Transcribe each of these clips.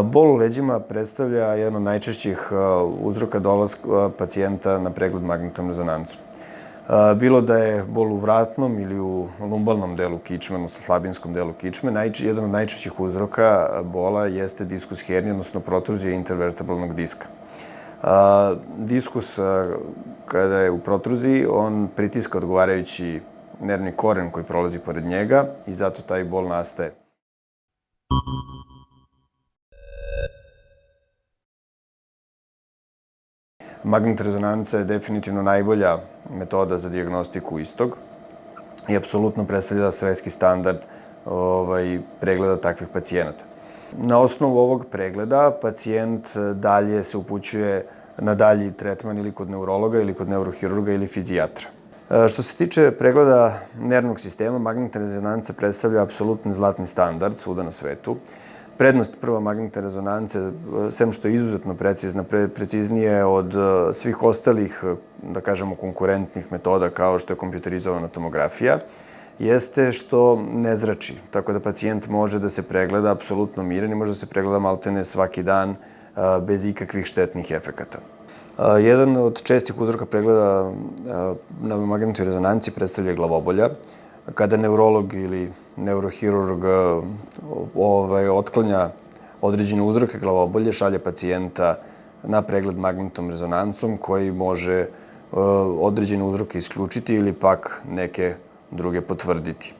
Bol u leđima predstavlja jedan od najčešćih uzroka dolaska pacijenta na pregled magnetnom rezonancom. Bilo da je bol u vratnom ili u lumbalnom delu kičme, odnosno slabinskom delu kičme, jedan od najčešćih uzroka bola jeste diskus hernije, odnosno protruzija intervertebralnog diska. Diskus, kada je u protruziji, on pritiska odgovarajući nervni koren koji prolazi pored njega i zato taj bol nastaje. Magnetna rezonanca je definitivno najbolja metoda za dijagnostiku istog i apsolutno predstavlja svetski standard pregleda takvih pacijenata. Na osnovu ovog pregleda pacijent dalje se upućuje na dalji tretman ili kod neurologa ili kod neurohirurga ili fizijatra. Što se tiče pregleda nervnog sistema, magnetna rezonanca predstavlja apsolutni zlatni standard svuda na svetu. Prednost prva magnetne rezonance, sem što je izuzetno precizna, preciznije od svih ostalih, da kažemo, konkurentnih metoda kao što je kompjuterizovana tomografija, jeste što ne zrači. Tako da pacijent može da se pregleda apsolutno miran i može da se pregleda maltene svaki dan bez ikakvih štetnih efekata. Jedan od čestih uzroka pregleda na magnetnoj rezonanci predstavlja glavobolja. Kada neurolog ili neurohirurg otklanja određene uzroke glavobolje, šalje pacijenta na pregled magnetnom rezonancom koji može određene uzroke isključiti ili pak neke druge potvrditi.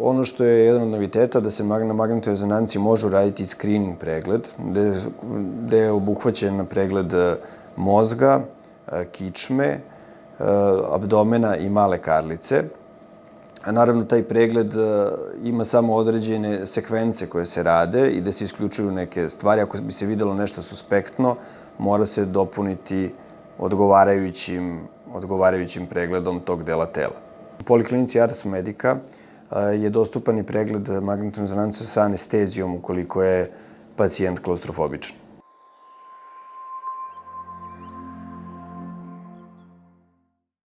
Ono što je jedan od noviteta da se na magnetnoj rezonanci može uraditi screening pregled, gde je obuhvaćen pregled mozga, kičme, abdomena i male karlice. A naravno, taj pregled ima samo određene sekvence koje se rade i da se isključuju neke stvari. Ako bi se videlo nešto suspektno, mora se dopuniti odgovarajućim pregledom tog dela tela. U poliklinici Ars Medica je dostupan i pregled magnetne rezonance sa anestezijom ukoliko je pacijent klaustrofobičan.